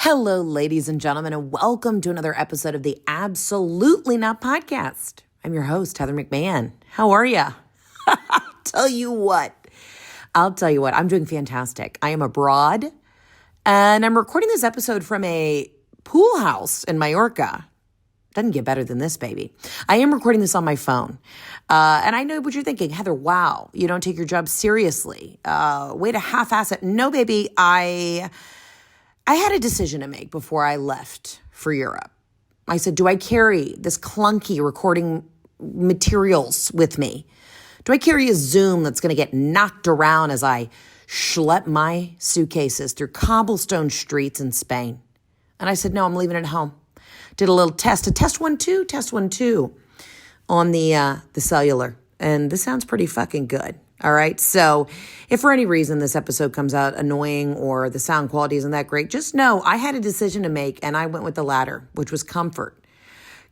Hello, ladies and gentlemen, and welcome to another episode of the Absolutely Not Podcast. I'm your host, Heather McMahan. How are ya? I'll tell you what, I'm doing fantastic. I am abroad, and I'm recording this episode from a pool house in Mallorca. Doesn't get better than this, baby. I am recording this on my phone. And I know what you're thinking, Heather, wow, you don't take your job seriously. Way to half-ass it. No, baby, I had a decision to make before I left for Europe. I said, do I carry this clunky recording materials with me? Do I carry a Zoom that's going to get knocked around as I schlep my suitcases through cobblestone streets in Spain? And I said, no, I'm leaving it at home. Did a little test, a test 1, 2 on the cellular. And this sounds pretty fucking good. All right. So if for any reason this episode comes out annoying or the sound quality isn't that great, just know I had a decision to make and I went with the latter, which was comfort.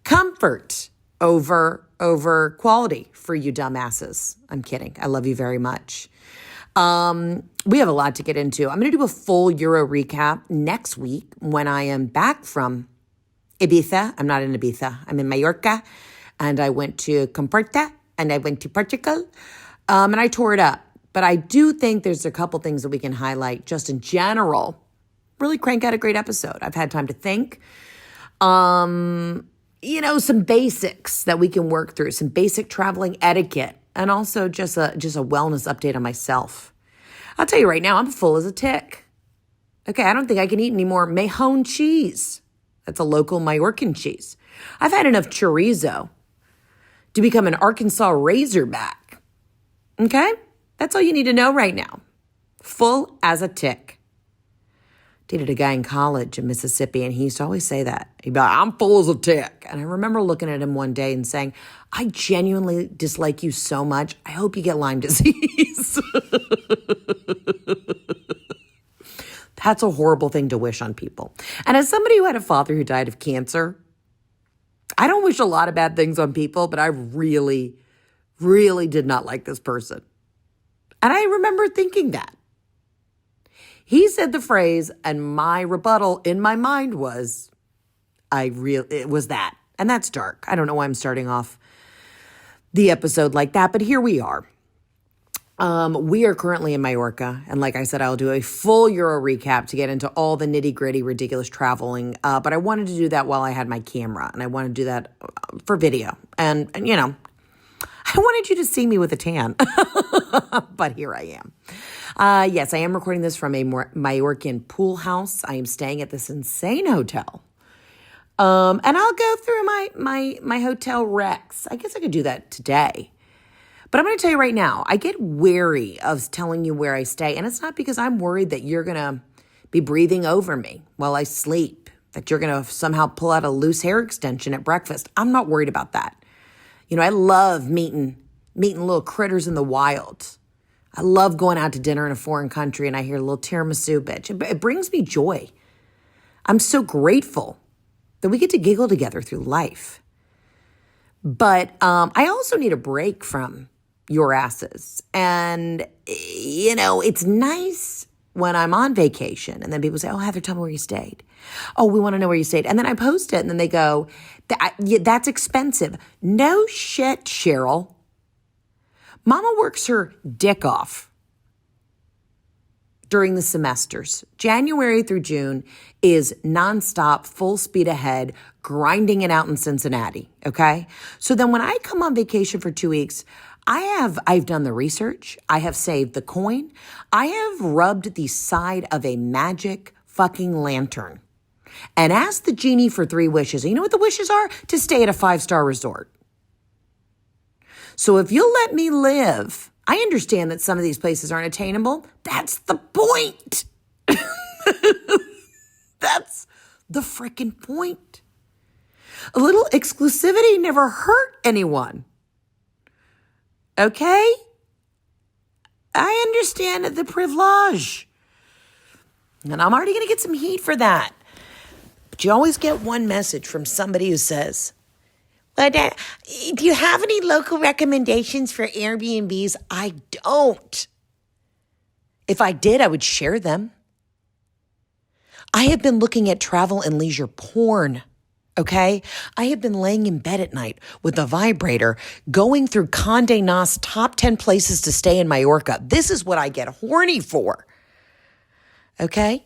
Comfort over quality for you dumbasses. I'm kidding. I love you very much. We have a lot to get into. I'm going to do a full Euro recap next week when I am back from Ibiza. I'm not in Ibiza. I'm in Mallorca. And I went to Comporta and I went to Portugal. And I tore it up. But I do think there's a couple things that we can highlight just in general. Really crank out a great episode. I've had time to think. Some basics that we can work through. Some basic traveling etiquette. And also just a wellness update on myself. I'll tell you right now, I'm full as a tick. Okay, I don't think I can eat any more Mahone cheese. That's a local Mallorcan cheese. I've had enough chorizo to become an Arkansas Razorback. Okay? That's all you need to know right now. Full as a tick. Dated a guy in college in Mississippi, and he used to always say that. He'd be like, I'm full as a tick. And I remember looking at him one day and saying, I genuinely dislike you so much. I hope you get Lyme disease. That's a horrible thing to wish on people. And as somebody who had a father who died of cancer, I don't wish a lot of bad things on people, but I really did not like this person. And I remember thinking that. He said the phrase, and my rebuttal in my mind was, it was that. And that's dark. I don't know why I'm starting off the episode like that, but here we are. We are currently in Mallorca. And like I said, I'll do a full Euro recap to get into all the nitty gritty, ridiculous traveling. But I wanted to do that while I had my camera, and I wanted to do that for video. And I wanted you to see me with a tan, but here I am. Yes, I am recording this from a Mallorcan pool house. I am staying at this insane hotel. And I'll go through my hotel recs. I guess I could do that today. But I'm going to tell you right now, I get wary of telling you where I stay. And it's not because I'm worried that you're going to be breathing over me while I sleep, that you're going to somehow pull out a loose hair extension at breakfast. I'm not worried about that. I love meeting little critters in the wild. I love going out to dinner in a foreign country and I hear a little tiramisu bitch. It brings me joy. I'm so grateful that we get to giggle together through life. But I also need a break from your asses. And, it's nice when I'm on vacation and then people say, oh, Heather, tell me where you stayed. Oh, we want to know where you stayed. And then I post it and then they go, that's expensive. No shit, Cheryl. Mama works her dick off during the semesters. January through June is nonstop, full speed ahead, grinding it out in Cincinnati, okay? So then when I come on vacation for 2 weeks, I've done the research. I have saved the coin. I have rubbed the side of a magic fucking lantern and asked the genie for 3 wishes. And you know what the wishes are? To stay at a 5-star resort. So if you'll let me live, I understand that some of these places aren't attainable. That's the point. That's the freaking point. A little exclusivity never hurt anyone. Okay? I understand the privilege. And I'm already going to get some heat for that. But you always get one message from somebody who says, well, do you have any local recommendations for Airbnbs? I don't. If I did, I would share them. I have been looking at travel and leisure porn. Okay. I have been laying in bed at night with a vibrator going through Condé Nast's top 10 places to stay in Mallorca. This is what I get horny for. Okay.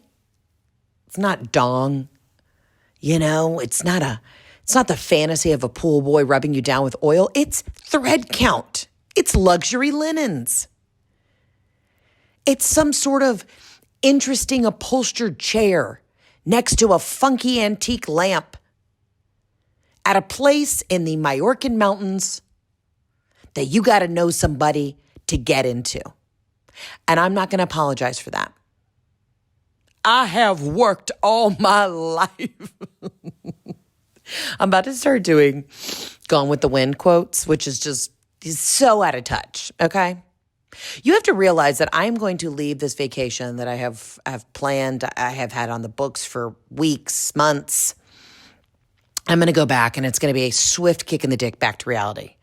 It's not dong. It's not the fantasy of a pool boy rubbing you down with oil. It's thread count. It's luxury linens. It's some sort of interesting upholstered chair next to a funky antique lamp at a place in the Mallorcan mountains that you got to know somebody to get into. And I'm not going to apologize for that. I have worked all my life. I'm about to start doing Gone with the Wind quotes, which is just so out of touch, okay? You have to realize that I'm going to leave this vacation that I have planned, I have had on the books for weeks, months. I'm going to go back, and it's going to be a swift kick in the dick back to reality.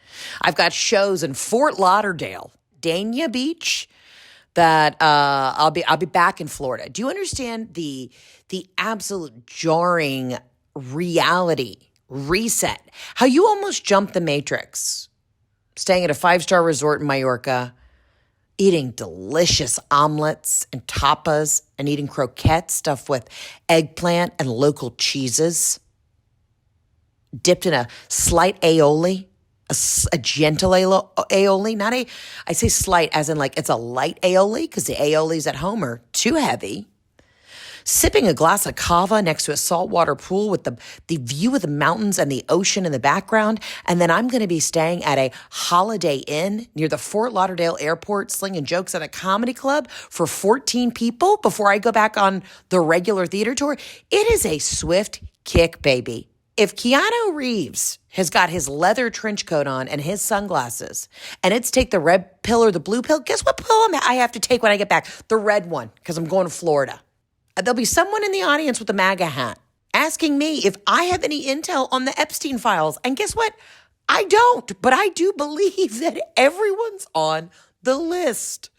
I've got shows in Fort Lauderdale, Dania Beach, that I'll be back in Florida. Do you understand the absolute jarring reality reset? How you almost jumped the matrix, staying at a 5-star resort in Mallorca, eating delicious omelets and tapas, and eating croquettes stuffed with eggplant and local cheeses, dipped in a slight aioli. A gentle aioli, I say slight as in like it's a light aioli because the aiolis at home are too heavy. Sipping a glass of cava next to a saltwater pool with the view of the mountains and the ocean in the background. And then I'm going to be staying at a Holiday Inn near the Fort Lauderdale airport, slinging jokes at a comedy club for 14 people before I go back on the regular theater tour. It is a swift kick, baby. If Keanu Reeves has got his leather trench coat on and his sunglasses, and it's take the red pill or the blue pill, guess what pill I have to take when I get back? The red one, because I'm going to Florida. There'll be someone in the audience with a MAGA hat asking me if I have any intel on the Epstein Files. And guess what? I don't, but I do believe that everyone's on the list.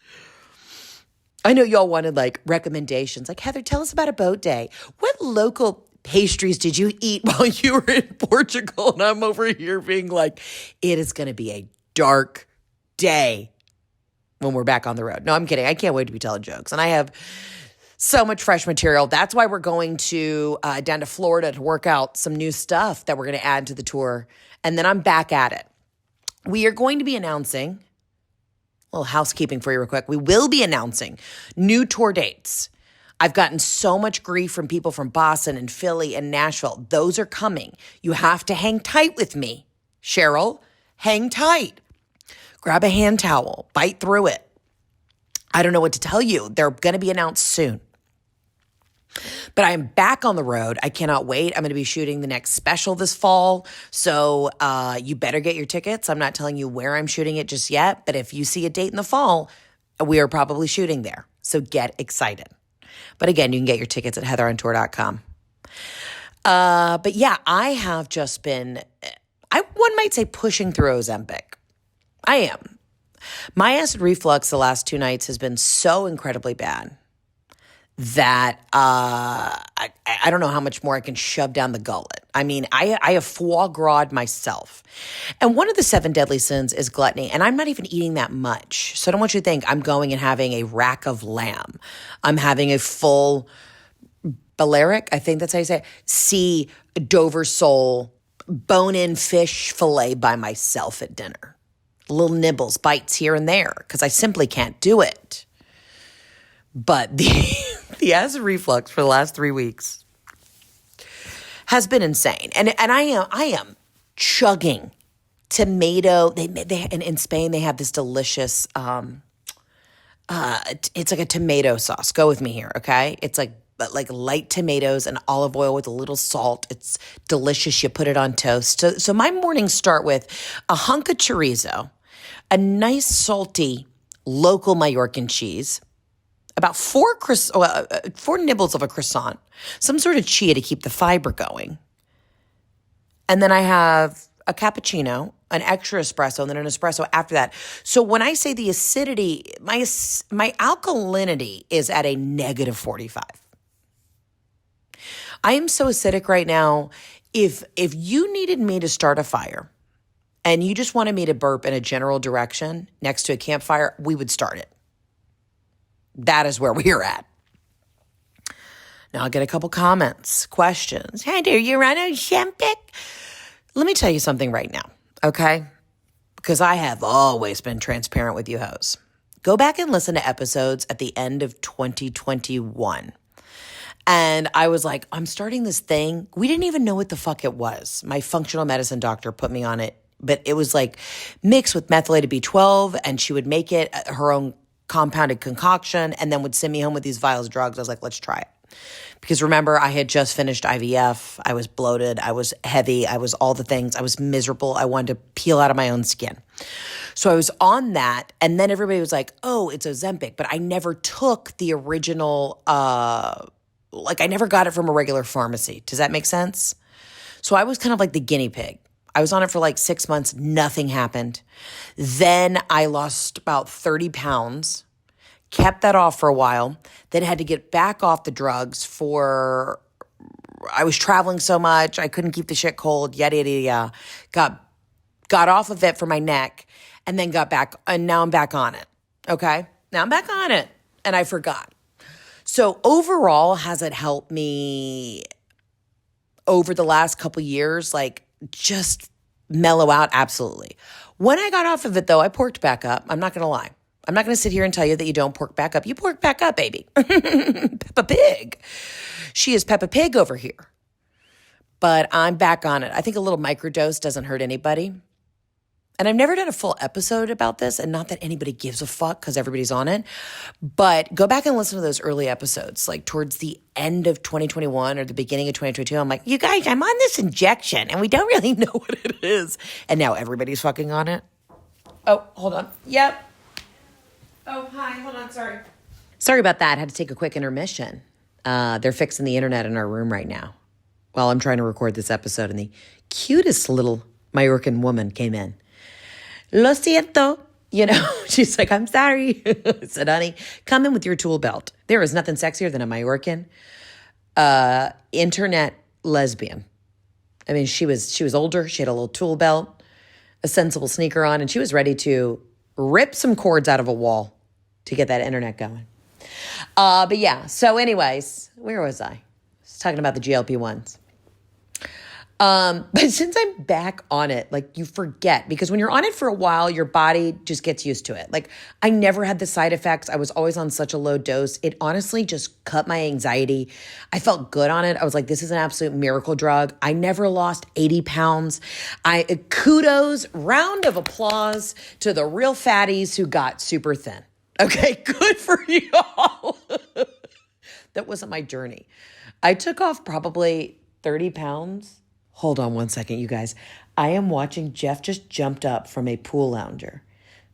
I know y'all wanted like recommendations. Like, Heather, tell us about a boat day. What local pastries did you eat while you were in Portugal? And I'm over here being like, it is going to be a dark day when we're back on the road. No, I'm kidding. I can't wait to be telling jokes. And I have so much fresh material. That's why we're going to down to Florida to work out some new stuff that we're going to add to the tour. And then I'm back at it. We are going to be announcing, a little housekeeping for you real quick. We will be announcing new tour dates. I've gotten so much grief from people from Boston and Philly and Nashville. Those are coming. You have to hang tight with me. Cheryl, hang tight. Grab a hand towel. Bite through it. I don't know what to tell you. They're going to be announced soon. But I am back on the road. I cannot wait. I'm going to be shooting the next special this fall. So you better get your tickets. I'm not telling you where I'm shooting it just yet. But if you see a date in the fall, we are probably shooting there. So get excited. But again, you can get your tickets at heatherontour.com. But yeah, I have just been, one might say, pushing through Ozempic. I am. My acid reflux the last 2 nights has been so incredibly bad that I don't know how much more I can shove down the gullet. I mean, I have foie gras myself. And one of the 7 deadly sins is gluttony. And I'm not even eating that much. So I don't want you to think I'm going and having a rack of lamb. I'm having a full Balearic, I think that's how you say it, sea Dover sole bone-in fish fillet by myself at dinner. Little nibbles, bites here and there, because I simply can't do it. But the acid reflux for the last 3 weeks has been insane. And I am chugging tomato. They in Spain, they have this delicious, it's like a tomato sauce. Go with me here, okay? It's like light tomatoes and olive oil with a little salt. It's delicious. You put it on toast. So my mornings start with a hunk of chorizo, a nice salty local Mallorcan cheese, about 4 nibbles of a croissant, some sort of chia to keep the fiber going. And then I have a cappuccino, an extra espresso, and then an espresso after that. So when I say the acidity, my alkalinity is at a negative 45. I am so acidic right now. If you needed me to start a fire and you just wanted me to burp in a general direction next to a campfire, we would start it. That is where we are at. Now I'll get a couple comments, questions. Hey, do you run Ozempic? Let me tell you something right now, okay? Because I have always been transparent with you hoes. Go back and listen to episodes at the end of 2021. And I was like, I'm starting this thing. We didn't even know what the fuck it was. My functional medicine doctor put me on it, but it was like mixed with methylated B12, and she would make it her own compounded concoction and then would send me home with these vials of drugs. I was like, let's try it. Because remember, I had just finished IVF. I was bloated. I was heavy. I was all the things. I was miserable. I wanted to peel out of my own skin. So I was on that. And then everybody was like, oh, it's Ozempic. But I never took the original, I never got it from a regular pharmacy. Does that make sense? So I was kind of like the guinea pig. I was on it for like 6 months. Nothing happened. Then I lost about 30 pounds. Kept that off for a while, then had to get back off the drugs I was traveling so much, I couldn't keep the shit cold, yada, yada, yada. Got off of it for my neck, and then got back, and now I'm back on it, okay? Now I'm back on it, and I forgot. So overall, has it helped me over the last couple years, like just mellow out? Absolutely. When I got off of it, though, I porked back up. I'm not going to lie. I'm not going to sit here and tell you that you don't pork back up. You pork back up, baby. Peppa Pig. She is Peppa Pig over here. But I'm back on it. I think a little microdose doesn't hurt anybody. And I've never done a full episode about this, and not that anybody gives a fuck because everybody's on it. But go back and listen to those early episodes, like towards the end of 2021 or the beginning of 2022. I'm like, you guys, I'm on this injection, and we don't really know what it is. And now everybody's fucking on it. Oh, hold on. Yep. Oh, hi. Hold on. Sorry about that. I had to take a quick intermission. They're fixing the internet in our room right now while I'm trying to record this episode. And the cutest little Mallorcan woman came in. Lo siento. You know, she's like, I'm sorry. I said, honey, come in with your tool belt. There is nothing sexier than a Mallorcan internet lesbian. I mean, she was older. She had a little tool belt, a sensible sneaker on, and she was ready to rip some cords out of a wall to get that internet going. But yeah, so anyways, where was I? I was talking about the GLP-1s. But since I'm back on it, like you forget, because when you're on it for a while, your body just gets used to it. Like I never had the side effects. I was always on such a low dose. It honestly just cut my anxiety. I felt good on it. I was like, this is an absolute miracle drug. I never lost 80 pounds. Kudos, round of applause to the real fatties who got super thin. Okay, good for y'all. That wasn't my journey. I took off probably 30 pounds. Hold on one second, you guys. I am watching Jeff just jumped up from a pool lounger.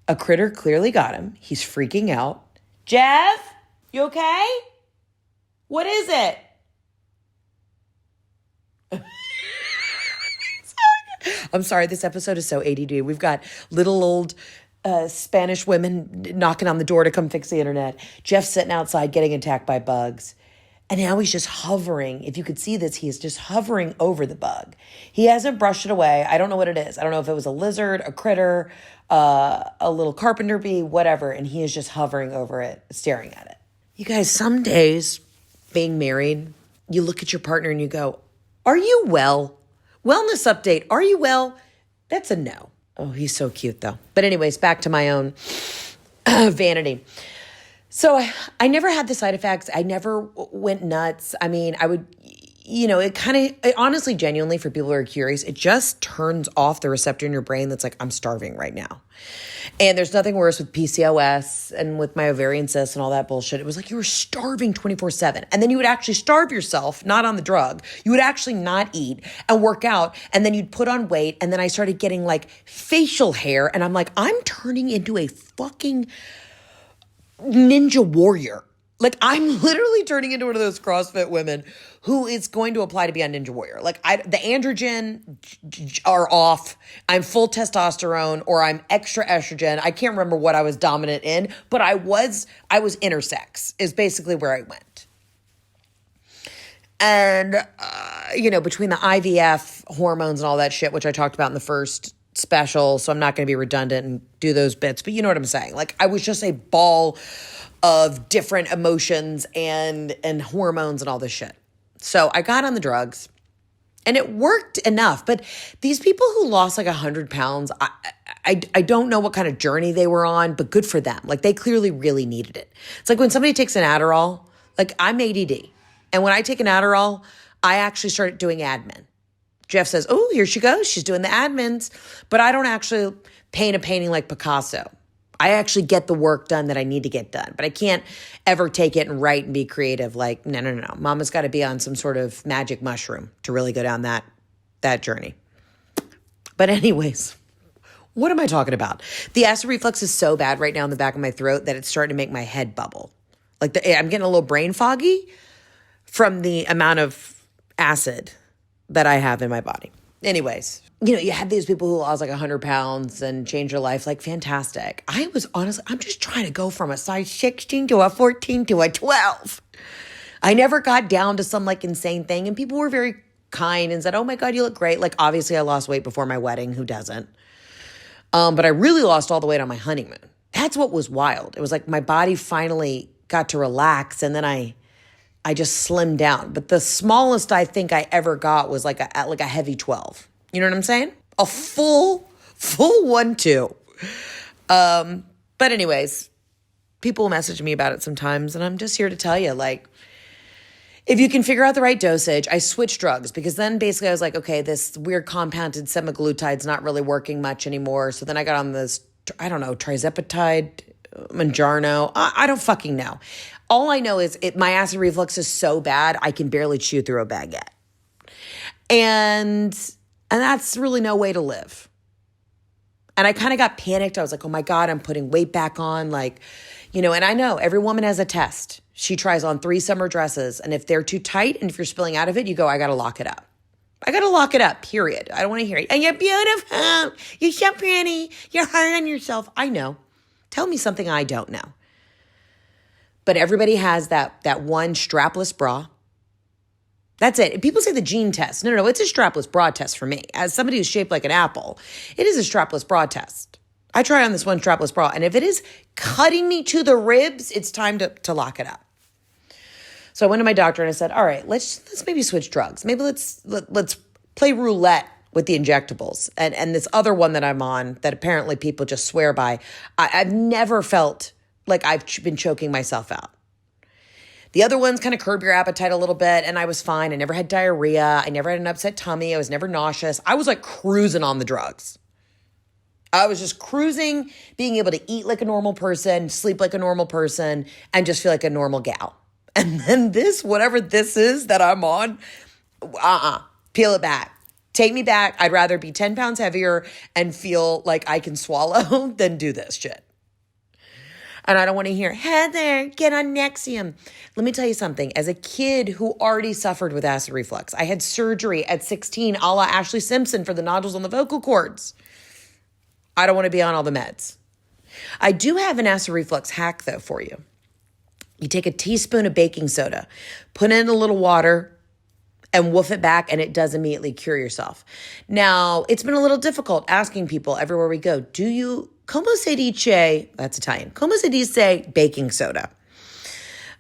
A critter clearly got him. He's freaking out. Jeff, you okay? What is it? I'm sorry, this episode is so ADD. We've got little old Spanish women knocking on the door to come fix the internet. Jeff's sitting outside getting attacked by bugs. And now he's just hovering. If you could see this, he is just hovering over the bug. He hasn't brushed it away. I don't know what it is. I don't know if it was a lizard, a critter, a little carpenter bee, whatever. And he is just hovering over it, staring at it. You guys, some days being married, you look at your partner and you go, are you well? Wellness update. Are you well? That's a no. Oh, he's so cute though. But anyways, back to my own vanity. So I never had the side effects. I never went nuts. I mean, I would, it honestly, genuinely, for people who are curious, it just turns off the receptor in your brain that's like, I'm starving right now. And there's nothing worse with PCOS and with my ovarian cysts and all that bullshit. It was like you were starving 24/7. And then you would actually starve yourself, not on the drug. You would actually not eat and work out. And then you'd put on weight. And then I started getting like facial hair. And I'm like, I'm turning into a fucking ninja warrior. Like I'm literally turning into one of those CrossFit women who is going to apply to be on Ninja Warrior. Like the androgen are off. I'm full testosterone or I'm extra estrogen. I can't remember what I was dominant in, but I was intersex is basically where I went. And, between the IVF hormones and all that shit, which I talked about in the first special, so I'm not going to be redundant and do those bits, but you know what I'm saying? Like, I was just a ball of different emotions and hormones and all this shit. So I got on the drugs and it worked enough. But these people who lost like 100 pounds, I don't know what kind of journey they were on, but good for them. Like, they clearly really needed it. It's like when somebody takes an Adderall, like, I'm ADD. And when I take an Adderall, I actually start doing admin. Jeff says, oh, here she goes. She's doing the admins. But I don't actually paint a painting like Picasso. I actually get the work done that I need to get done. But I can't ever take it and write and be creative. Like, no. Mama's got to be on some sort of magic mushroom to really go down that journey. But anyways, what am I talking about? The acid reflux is so bad right now in the back of my throat that it's starting to make my head bubble. Like, I'm getting a little brain foggy from the amount of acid that I have in my body. Anyways, you have these people who lost like 100 pounds and change their life. Like, fantastic. I'm just trying to go from a size 16 to a 14 to a 12. I never got down to some like insane thing. And people were very kind and said, oh my God, you look great. Like, obviously I lost weight before my wedding. Who doesn't? But I really lost all the weight on my honeymoon. That's what was wild. It was like my body finally got to relax, and then I just slimmed down. But the smallest I think I ever got was like a heavy 12. You know what I'm saying? A full 1-2. But anyways, people message me about it sometimes, and I'm just here to tell you, like, if you can figure out the right dosage, I switched drugs because then basically I was like, okay, this weird compounded semaglutide's not really working much anymore. So then I got on this, I don't know, trizepatide, Manjaro. I don't fucking know. All I know is my acid reflux is so bad, I can barely chew through a baguette. And that's really no way to live. And I kind of got panicked. I was like, oh my God, I'm putting weight back on. Like, and I know every woman has a test. She tries on 3 summer dresses. And if they're too tight and if you're spilling out of it, you go, I got to lock it up. I got to lock it up, period. I don't want to hear it. And you're beautiful. You're so pretty. You're hard on yourself. I know. Tell me something I don't know. But everybody has that one strapless bra. That's it. People say the gene test. No, it's a strapless bra test for me. As somebody who's shaped like an apple, it is a strapless bra test. I try on this one strapless bra, and if it is cutting me to the ribs, it's time to lock it up. So I went to my doctor and I said, all right, let's maybe switch drugs. Maybe let's play roulette with the injectables. And this other one that I'm on that apparently people just swear by, I've never felt like I've been choking myself out. The other ones kind of curb your appetite a little bit, and I was fine. I never had diarrhea. I never had an upset tummy. I was never nauseous. I was like cruising on the drugs. I was just cruising, being able to eat like a normal person, sleep like a normal person, and just feel like a normal gal. And then whatever this is that I'm on, peel it back. Take me back. I'd rather be 10 pounds heavier and feel like I can swallow than do this shit. And I don't want to hear, Heather, get on Nexium. Let me tell you something. As a kid who already suffered with acid reflux, I had surgery at 16, a la Ashley Simpson, for the nodules on the vocal cords. I don't want to be on all the meds. I do have an acid reflux hack, though, for you. You take a teaspoon of baking soda, put in a little water, and woof it back, and it does immediately cure yourself. Now, it's been a little difficult asking people everywhere we go, do you, como se dice, that's Italian, como se dice baking soda?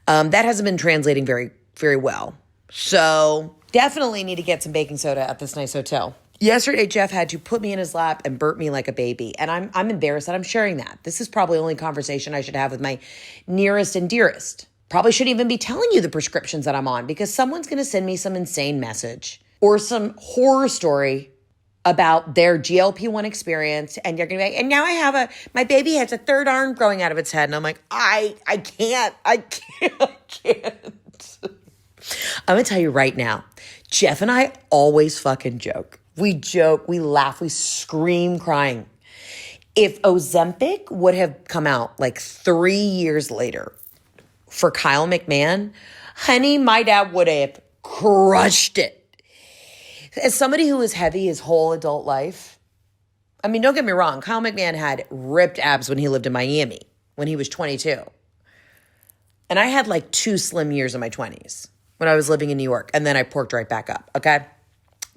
That hasn't been translating very, very well. So definitely need to get some baking soda at this nice hotel. Yesterday, Jeff had to put me in his lap and burp me like a baby. And I'm embarrassed that I'm sharing that. This is probably the only conversation I should have with my nearest and dearest. Probably shouldn't even be telling you the prescriptions that I'm on because someone's going to send me some insane message or some horror story about their GLP-1 experience. And you're going to be like, and now my baby has a third arm growing out of its head. And I'm like, I can't. I'm going to tell you right now, Jeff and I always fucking joke. We joke, we laugh, we scream crying. If Ozempic would have come out like 3 years later for Kyle McMahan, honey, my dad would have crushed it. As somebody who was heavy his whole adult life, I mean, don't get me wrong, Kyle McMahan had ripped abs when he lived in Miami, when he was 22. And I had like 2 slim years in my 20s. when I was living in New York. And then I porked right back up, okay?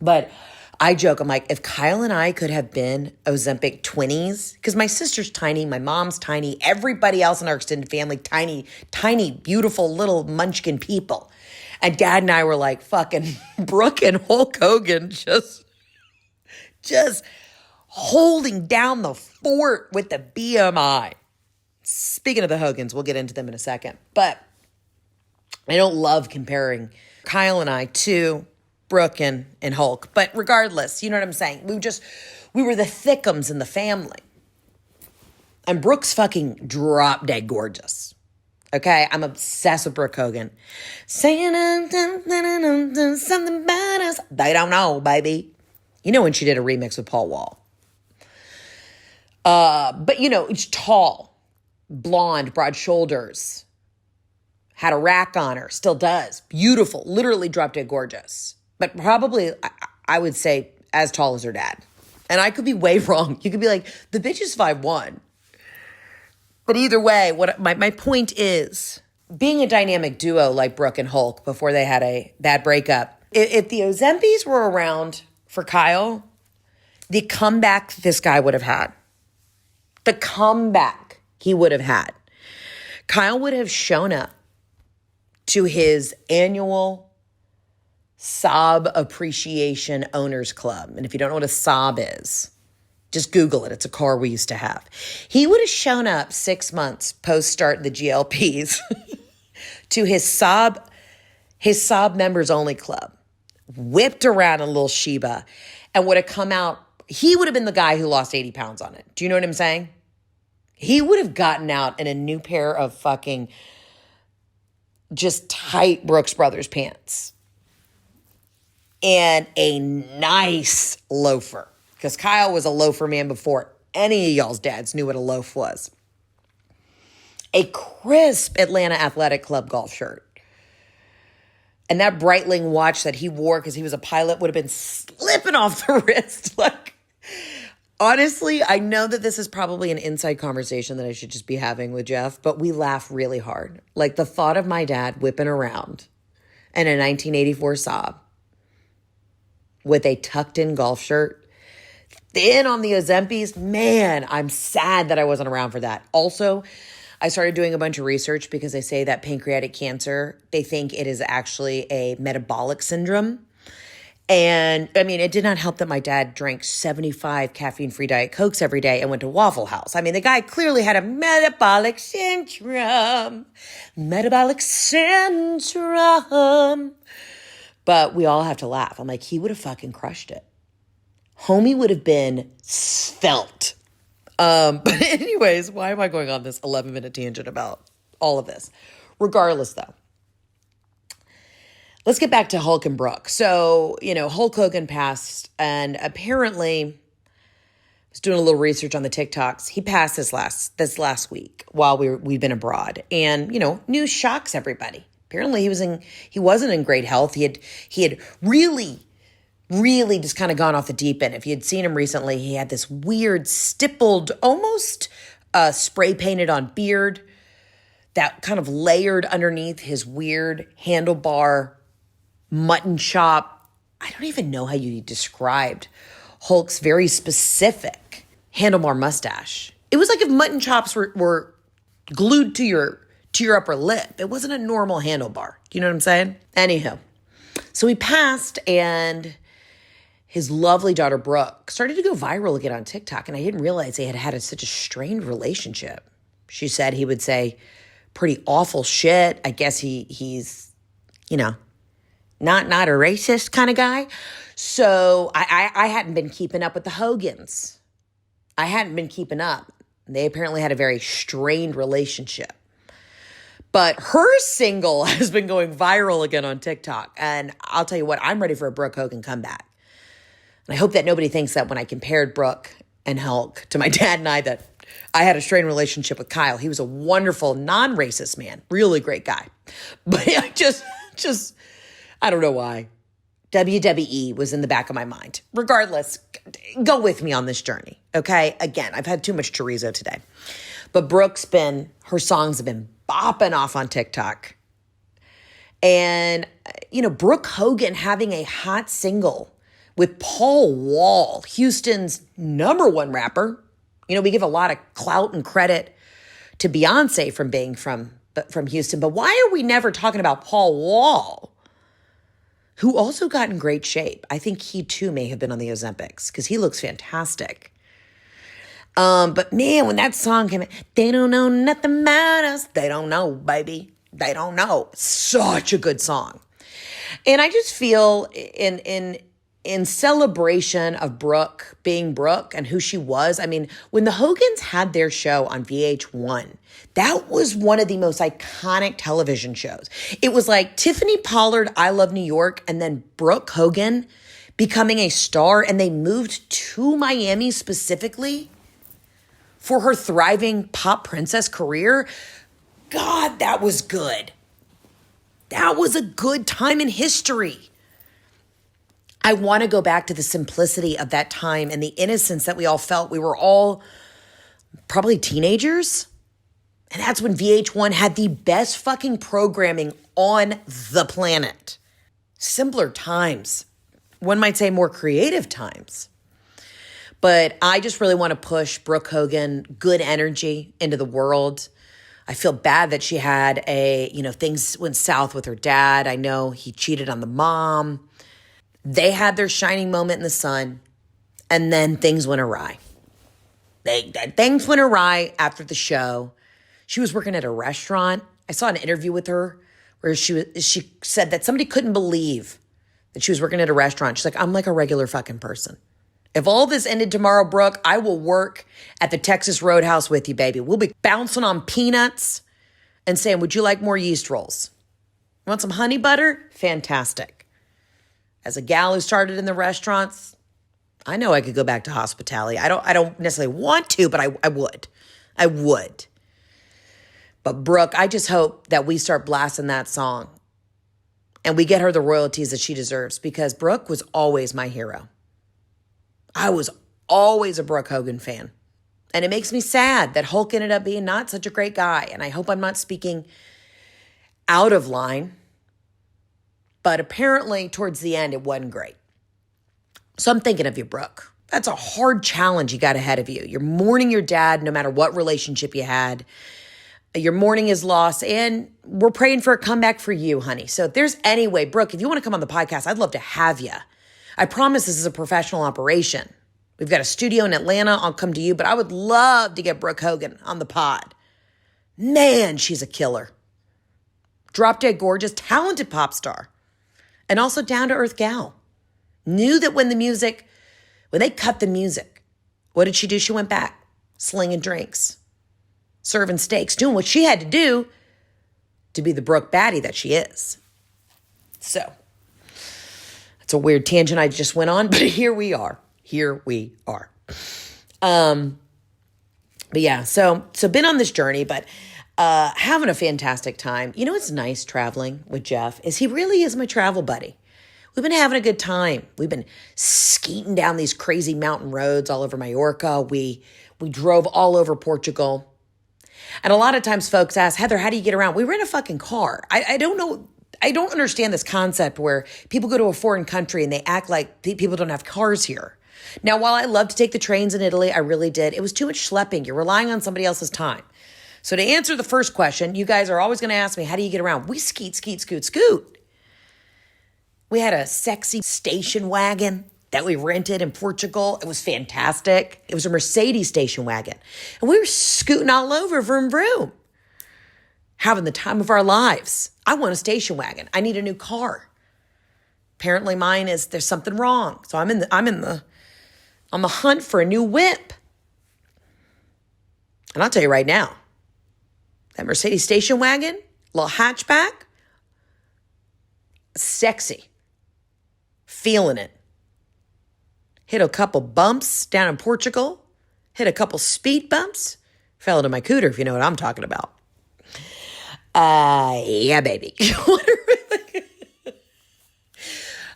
But I joke, I'm like, if Kyle and I could have been Ozempic twinnies, because my sister's tiny, my mom's tiny, everybody else in our extended family, tiny, tiny, beautiful little munchkin people. And Dad and I were like fucking Brooke and Hulk Hogan just holding down the fort with the BMI. Speaking of the Hogans, we'll get into them in a second. But I don't love comparing Kyle and I to Brooke and Hulk. But regardless, you know what I'm saying? We were the thickums in the family. And Brooke's fucking drop dead gorgeous. Okay? I'm obsessed with Brooke Hogan. Saying something about us. They don't know, baby. You know when she did a remix with Paul Wall. But you know, it's tall, blonde, broad shoulders. Had a rack on her, still does. Beautiful, literally drop dead gorgeous. But probably, I would say, as tall as her dad. And I could be way wrong. You could be like, the bitch is 5'1". But either way, what my point is, being a dynamic duo like Brooke and Hulk before they had a bad breakup, if the Ozempis were around for Kyle, the comeback this guy would have had, the comeback he would have had, Kyle would have shown up to his annual Saab Appreciation Owners Club. And if you don't know what a Saab is, just Google it. It's a car we used to have. He would have shown up 6 months post-start the GLPs to his Saab members only club, whipped around a little Sheba, and would have come out. He would have been the guy who lost 80 pounds on it. Do you know what I'm saying? He would have gotten out in a new pair of fucking just tight Brooks Brothers pants and a nice loafer, because Kyle was a loafer man before any of y'all's dads knew what a loaf was. A crisp Atlanta Athletic Club golf shirt. And that Breitling watch that he wore because he was a pilot would have been slipping off the wrist. Like, honestly, I know that this is probably an inside conversation that I should just be having with Jeff, but we laugh really hard. Like the thought of my dad whipping around in a 1984 Saab with a tucked-in golf shirt, thin on the Ozempis, man, I'm sad that I wasn't around for that. Also, I started doing a bunch of research because they say that pancreatic cancer, they think it is actually a metabolic syndrome. And I mean, it did not help that my dad drank 75 caffeine-free Diet Cokes every day and went to Waffle House. I mean, the guy clearly had a metabolic syndrome. Metabolic syndrome. But we all have to laugh. I'm like, he would have fucking crushed it. Homie would have been svelte. But anyways, why am I going on this 11-minute tangent about all of this? Regardless, though. Let's get back to Hulk and Brooke. So, you know, Hulk Hogan passed, and apparently, I was doing a little research on the TikToks. He passed this last week while we've been abroad, and you know, news shocks everybody. Apparently, he wasn't in great health. He had really just kind of gone off the deep end. If you had seen him recently, he had this weird stippled, almost spray painted on beard that kind of layered underneath his weird handlebar mutton chop. I don't even know how you described Hulk's very specific handlebar mustache. It was like if mutton chops were glued to your upper lip. It wasn't a normal handlebar. You know what I'm saying? Anywho, so he passed, and his lovely daughter Brooke started to go viral again on TikTok, and I didn't realize they had such a strained relationship. She said he would say pretty awful shit. I guess he's, you know, not a racist kind of guy. So I hadn't been keeping up with the Hogans. I hadn't been keeping up. They apparently had a very strained relationship. But her single has been going viral again on TikTok. And I'll tell you what, I'm ready for a Brooke Hogan comeback. And I hope that nobody thinks that when I compared Brooke and Hulk to my dad and I, that I had a strained relationship with Kyle. He was a wonderful, non-racist man. Really great guy. But I just, I don't know why. WWE was in the back of my mind. Regardless, go with me on this journey, okay? Again, I've had too much chorizo today. But her songs have been bopping off on TikTok. And, Brooke Hogan having a hot single with Paul Wall, Houston's #1 rapper. We give a lot of clout and credit to Beyonce from being from Houston, but why are we never talking about Paul Wall, who also got in great shape? I think he too may have been on the Ozempics because he looks fantastic. But man, when that song came in, they don't know nothing about us. They don't know, baby. They don't know. Such a good song. And I just feel in celebration of Brooke being Brooke and who she was. I mean, when the Hogans had their show on VH1, that was one of the most iconic television shows. It was like Tiffany Pollard, I Love New York, and then Brooke Hogan becoming a star. And they moved to Miami specifically for her thriving pop princess career. God, that was good. That was a good time in history. I want to go back to the simplicity of that time and the innocence that we all felt. We were all probably teenagers. And that's when VH1 had the best fucking programming on the planet. Simpler times. One might say more creative times. But I just really want to push Brooke Hogan, good energy into the world. I feel bad that she had things went south with her dad. I know he cheated on the mom. They had their shining moment in the sun, and then things went awry. Things went awry after the show. She was working at a restaurant. I saw an interview with her where she said that somebody couldn't believe that she was working at a restaurant. She's like, I'm like a regular fucking person. If all this ended tomorrow, Brooke, I will work at the Texas Roadhouse with you, baby. We'll be bouncing on peanuts and saying, would you like more yeast rolls? Want some honey butter? Fantastic. As a gal who started in the restaurants, I know I could go back to hospitality. I don't necessarily want to, but I would. I would. But Brooke, I just hope that we start blasting that song and we get her the royalties that she deserves, because Brooke was always my hero. I was always a Brooke Hogan fan. And it makes me sad that Hulk ended up being not such a great guy. And I hope I'm not speaking out of line. But apparently towards the end, it wasn't great. So I'm thinking of you, Brooke. That's a hard challenge you got ahead of you. You're mourning your dad no matter what relationship you had. You're mourning his loss. And we're praying for a comeback for you, honey. So if there's any way, Brooke, if you want to come on the podcast, I'd love to have you. I promise this is a professional operation. We've got a studio in Atlanta. I'll come to you, but I would love to get Brooke Hogan on the pod. Man, she's a killer. Drop dead gorgeous, talented pop star. And also down-to-earth gal. Knew that when they cut the music, what did she do? She went back, slinging drinks, serving steaks, doing what she had to do to be the Brooke baddie that she is. So, it's a weird tangent I just went on, but here we are. But yeah, so been on this journey, but having a fantastic time. You know what's nice traveling with Jeff is he really is my travel buddy. We've been having a good time. We've been skeeting down these crazy mountain roads all over Mallorca. We drove all over Portugal. And a lot of times folks ask, Heather, how do you get around? We rent a fucking car. I don't know. I don't understand this concept where people go to a foreign country and they act like people don't have cars here. Now, while I love to take the trains in Italy, I really did. It was too much schlepping. You're relying on somebody else's time. So to answer the first question, you guys are always going to ask me, how do you get around? We scoot. We had a sexy station wagon that we rented in Portugal. It was fantastic. It was a Mercedes station wagon. And we were scooting all over, vroom, vroom. Having the time of our lives. I want a station wagon. I need a new car. Apparently there's something wrong. So I'm on the hunt for a new whip. And I'll tell you right now, that Mercedes station wagon, little hatchback, sexy. Feeling it. Hit a couple bumps down in Portugal. Hit a couple speed bumps. Fell into my cooter, if you know what I'm talking about. Yeah, baby.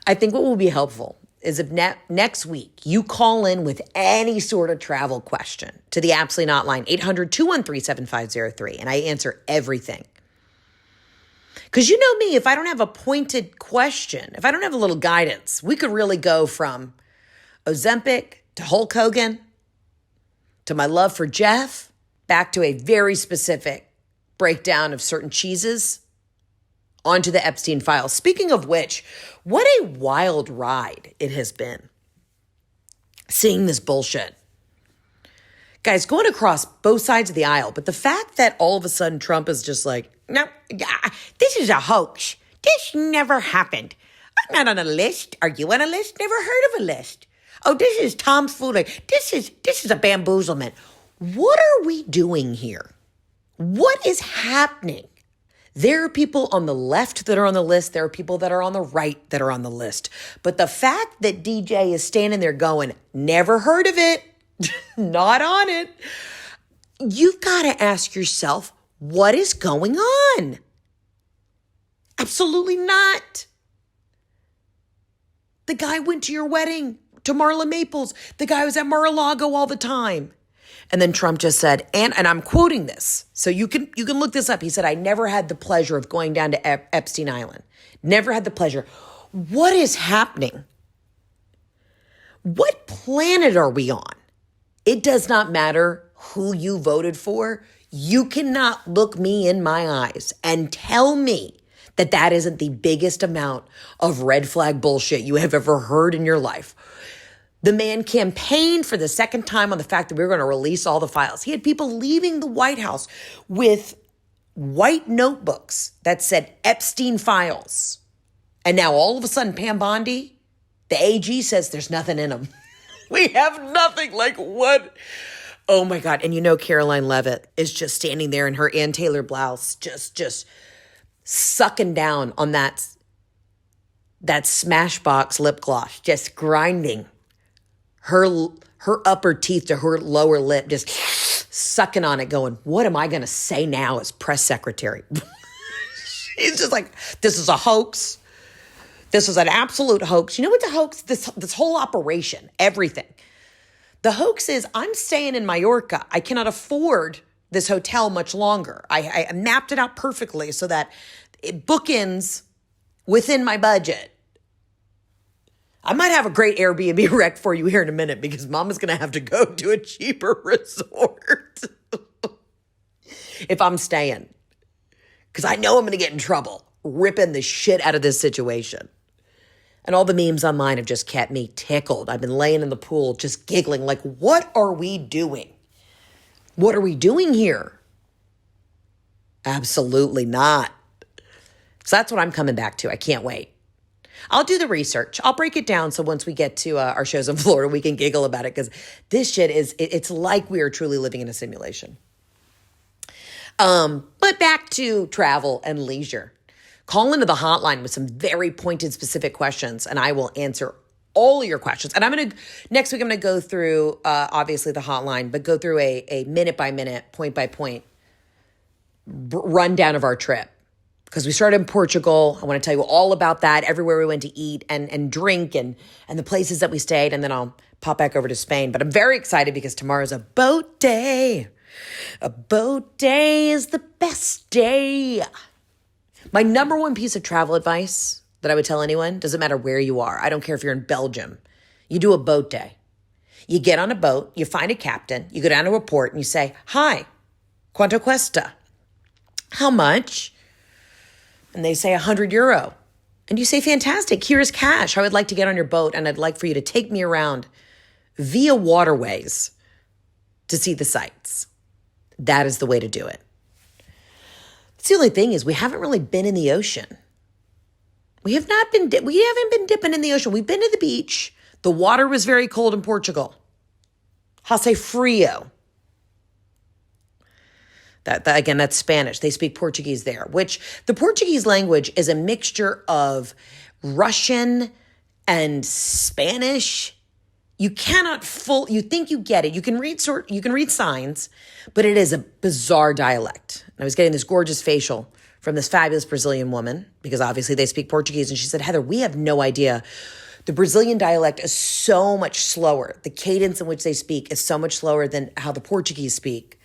I think what will be helpful is if next week you call in with any sort of travel question to the Absolutely Not line, 800-213-7503, and I answer everything. Because you know me, if I don't have a pointed question, if I don't have a little guidance, we could really go from Ozempic to Hulk Hogan to my love for Jeff, back to a very specific breakdown of certain cheeses, onto the Epstein Files. Speaking of which, what a wild ride it has been seeing this bullshit. Guys, going across both sides of the aisle, but the fact that all of a sudden Trump is just like, no, this is a hoax. This never happened. I'm not on a list. Are you on a list? Never heard of a list. Oh, this is tomfoolery. This is a bamboozlement. What are we doing here? What is happening? There are people on the left that are on the list. There are people that are on the right that are on the list. But the fact that DJ is standing there going, never heard of it, not on it, you've got to ask yourself, what is going on? Absolutely not. The guy went to your wedding, to Marla Maples. The guy was at Mar-a-Lago all the time. And then Trump just said, and I'm quoting this, so you can look this up. He said, I never had the pleasure of going down to Epstein Island. Never had the pleasure. What is happening? What planet are we on? It does not matter who you voted for. You cannot look me in my eyes and tell me that that isn't the biggest amount of red flag bullshit you have ever heard in your life. The man campaigned for the second time on the fact that we were going to release all the files. He had people leaving the White House with white notebooks that said Epstein Files. And now all of a sudden, Pam Bondi, the AG, says there's nothing in them. We have nothing. Like what? Oh my God. And you know, Caroline Leavitt is just standing there in her Ann Taylor blouse, just sucking down on that Smashbox lip gloss, just grinding her upper teeth to her lower lip, just sucking on it, going, what am I going to say now as press secretary? She's just like, this is a hoax. This is an absolute hoax. You know what's a hoax? This whole operation, everything. The hoax is I'm staying in Mallorca. I cannot afford this hotel much longer. I mapped it out perfectly so that it bookends within my budget. I might have a great Airbnb rec for you here in a minute because Mama's going to have to go to a cheaper resort if I'm staying. Because I know I'm going to get in trouble ripping the shit out of this situation. And all the memes online have just kept me tickled. I've been laying in the pool just giggling like, what are we doing? What are we doing here? Absolutely not. So that's what I'm coming back to. I can't wait. I'll do the research. I'll break it down so once we get to our shows in Florida, we can giggle about it because this shit it's like we are truly living in a simulation. But back to travel and leisure. Call into the hotline with some very pointed, specific questions, and I will answer all your questions. And next week, I'm going to go through, obviously, the hotline, but go through a minute-by-minute, point-by-point rundown of our trip. Because we started in Portugal. I want to tell you all about that, everywhere we went to eat and drink and the places that we stayed. And then I'll pop back over to Spain. But I'm very excited because tomorrow's a boat day. A boat day is the best day. My number one piece of travel advice that I would tell anyone, doesn't matter where you are. I don't care if you're in Belgium. You do a boat day. You get on a boat, you find a captain, you go down to a port and you say, hi, quanto cuesta? How much? And they say €100. And you say, fantastic, here is cash. I would like to get on your boat and I'd like for you to take me around via waterways to see the sights. That is the way to do it. The only thing is we haven't really been in the ocean. We haven't been dipping in the ocean. We've been to the beach. The water was very cold in Portugal. Hace frio. That again, that's Spanish. They speak Portuguese there, which the Portuguese language is a mixture of Russian and Spanish. You think you get it. You can read signs, but it is a bizarre dialect. And I was getting this gorgeous facial from this fabulous Brazilian woman because obviously they speak Portuguese. And she said, Heather, we have no idea. The Brazilian dialect is so much slower. The cadence in which they speak is so much slower than how the Portuguese speak.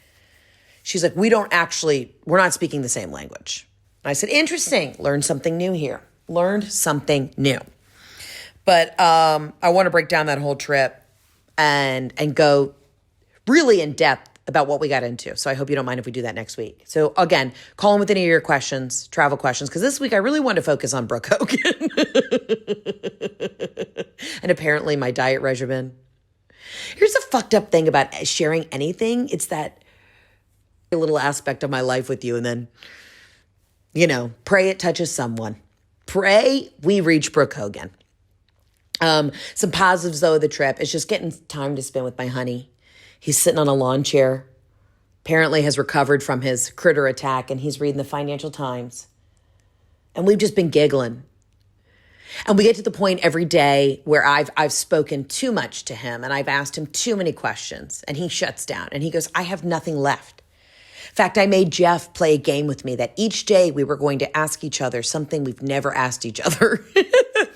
She's like, we're not speaking the same language. I said, interesting. Learned something new here. Learned something new. But I want to break down that whole trip and go really in depth about what we got into. So I hope you don't mind if we do that next week. So again, call in with any of your questions, travel questions, because this week I really wanted to focus on Brooke Hogan. And apparently my diet regimen. Here's the fucked up thing about sharing anything. It's that little aspect of my life with you, and then, pray it touches someone. Pray we reach Brooke Hogan. Some positives, though, of the trip is just getting time to spend with my honey. He's sitting on a lawn chair, apparently has recovered from his critter attack, and he's reading the Financial Times. And we've just been giggling. And we get to the point every day where I've spoken too much to him, and I've asked him too many questions, and he shuts down, and he goes, I have nothing left. In fact, I made Jeff play a game with me that each day we were going to ask each other something we've never asked each other.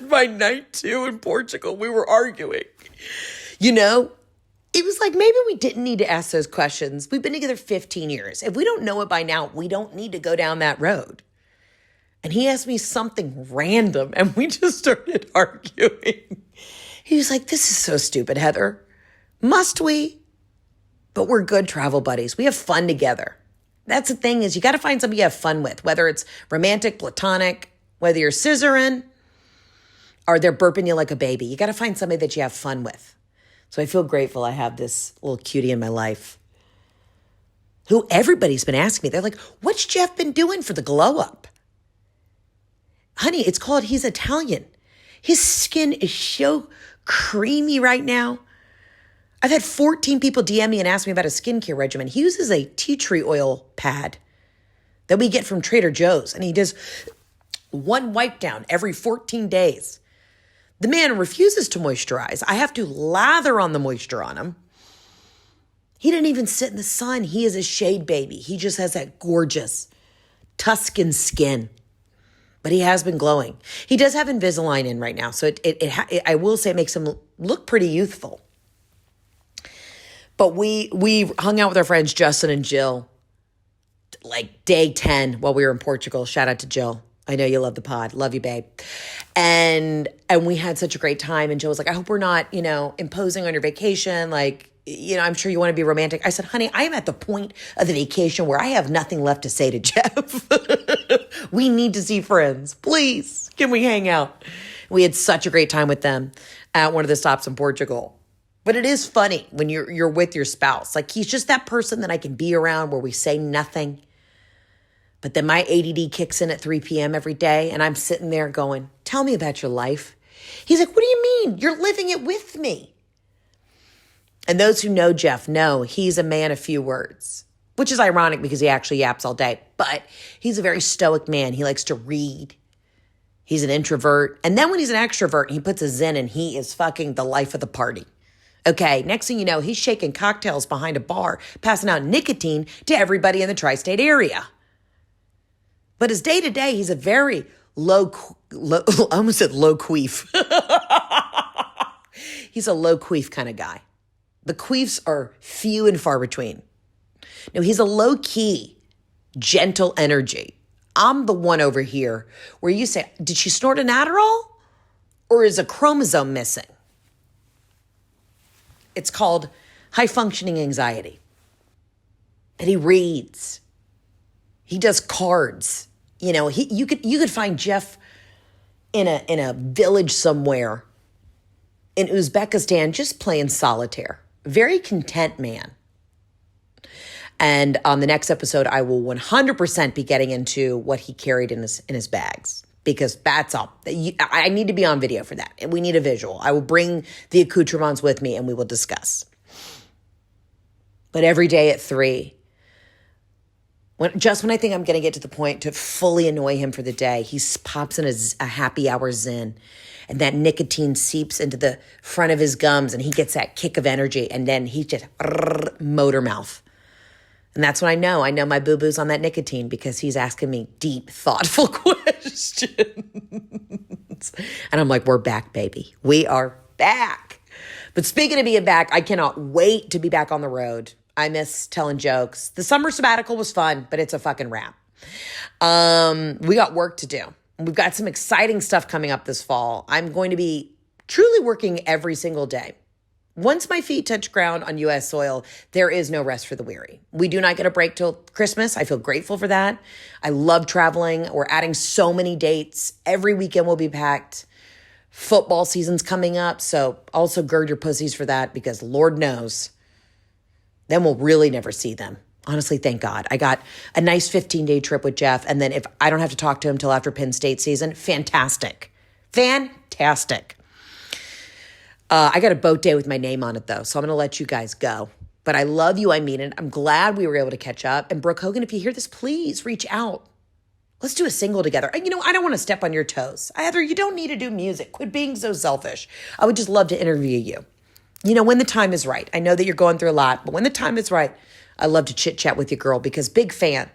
By night 2 in Portugal, we were arguing. It was like, maybe we didn't need to ask those questions. We've been together 15 years. If we don't know it by now, we don't need to go down that road. And he asked me something random, and we just started arguing. He was like, this is so stupid, Heather. Must we? But we're good travel buddies. We have fun together. That's the thing, is you got to find somebody you have fun with, whether it's romantic, platonic, whether you're scissoring or they're burping you like a baby. You got to find somebody that you have fun with. So I feel grateful I have this little cutie in my life who everybody's been asking me. They're like, what's Jeff been doing for the glow up? Honey, he's Italian. His skin is so creamy right now. I've had 14 people DM me and ask me about a skincare regimen. He uses a tea tree oil pad that we get from Trader Joe's, and he does one wipe down every 14 days. The man refuses to moisturize. I have to lather on the moisture on him. He didn't even sit in the sun. He is a shade baby. He just has that gorgeous Tuscan skin. But he has been glowing. He does have Invisalign in right now, so I will say it makes him look pretty youthful. But we hung out with our friends Justin and Jill like day 10 while we were in Portugal. Shout out to Jill. I know you love the pod. Love you, babe. And we had such a great time. And Jill was like, I hope we're not, imposing on your vacation. Like, I'm sure you want to be romantic. I said, honey, I am at the point of the vacation where I have nothing left to say to Jeff. We need to see friends. Please, can we hang out? We had such a great time with them at one of the stops in Portugal. But it is funny when you're with your spouse. Like, he's just that person that I can be around where we say nothing. But then my ADD kicks in at 3 p.m. every day, and I'm sitting there going, tell me about your life. He's like, what do you mean? You're living it with me. And those who know Jeff know he's a man of few words, which is ironic because he actually yaps all day. But he's a very stoic man. He likes to read. He's an introvert. And then when he's an extrovert, he puts a zen and he is fucking the life of the party. Okay, next thing you know, he's shaking cocktails behind a bar, passing out nicotine to everybody in the tri-state area. But his day-to-day, he's a very low I almost said low queef. He's a low queef kind of guy. The queefs are few and far between. No, he's a low-key, gentle energy. I'm the one over here where you say, did she snort an Adderall? Or is a chromosome missing? It's called high-functioning anxiety. And he reads. He does cards. You could find Jeff in a village somewhere in Uzbekistan just playing solitaire. Very content man. And on the next episode, I will 100% be getting into what he carried in his bags, because that's all. I need to be on video for that, and we need a visual. I will bring the accoutrements with me, and we will discuss. But every day at 3, when I think I'm going to get to the point to fully annoy him for the day, he pops in a happy hour zen, and that nicotine seeps into the front of his gums, and he gets that kick of energy, and then he just motor mouth. And that's when I know my boo-boo's on that nicotine, because he's asking me deep, thoughtful questions. And I'm like, we're back, baby. We are back. But speaking of being back, I cannot wait to be back on the road. I miss telling jokes. The summer sabbatical was fun, but it's a fucking wrap. We got work to do. We've got some exciting stuff coming up this fall. I'm going to be truly working every single day. Once my feet touch ground on U.S. soil, there is no rest for the weary. We do not get a break till Christmas. I feel grateful for that. I love traveling. We're adding so many dates. Every weekend will be packed. Football season's coming up, so also gird your pussies for that because Lord knows, then we'll really never see them. Honestly, thank God. I got a nice 15-day trip with Jeff, and then if I don't have to talk to him till after Penn State season, fantastic. Fantastic. I got a boat day with my name on it, though, so I'm going to let you guys go. But I love you. I mean it. I'm glad we were able to catch up. And Brooke Hogan, if you hear this, please reach out. Let's do a single together. I don't want to step on your toes. Heather, you don't need to do music. Quit being so selfish. I would just love to interview you. When the time is right. I know that you're going through a lot, but when the time is right, I love to chit-chat with you, girl, because big fan.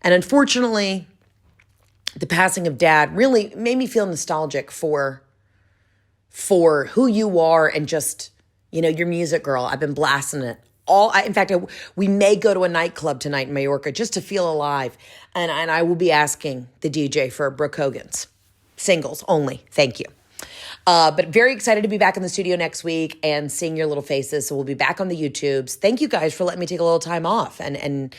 And unfortunately, the passing of Dad really made me feel nostalgic for who you are and just, your music, girl. I've been blasting it. We may go to a nightclub tonight in Mallorca just to feel alive. And I will be asking the DJ for Brooke Hogan's singles only. Thank you. But very excited to be back in the studio next week and seeing your little faces. So we'll be back on the YouTubes. Thank you guys for letting me take a little time off and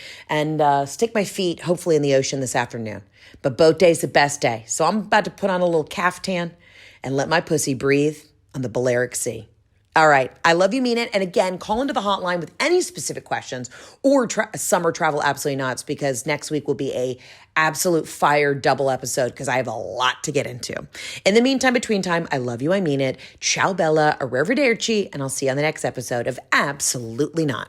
stick my feet hopefully in the ocean this afternoon. But boat day is the best day. So I'm about to put on a little caftan and let my pussy breathe on the Balearic Sea. All right. I love you, mean it. And again, call into the hotline with any specific questions or summer travel absolutely nuts, because next week will be a absolute fire double episode because I have a lot to get into. In the meantime, between time, I love you. I mean it. Ciao, Bella. Arrivederci. And I'll see you on the next episode of Absolutely Not.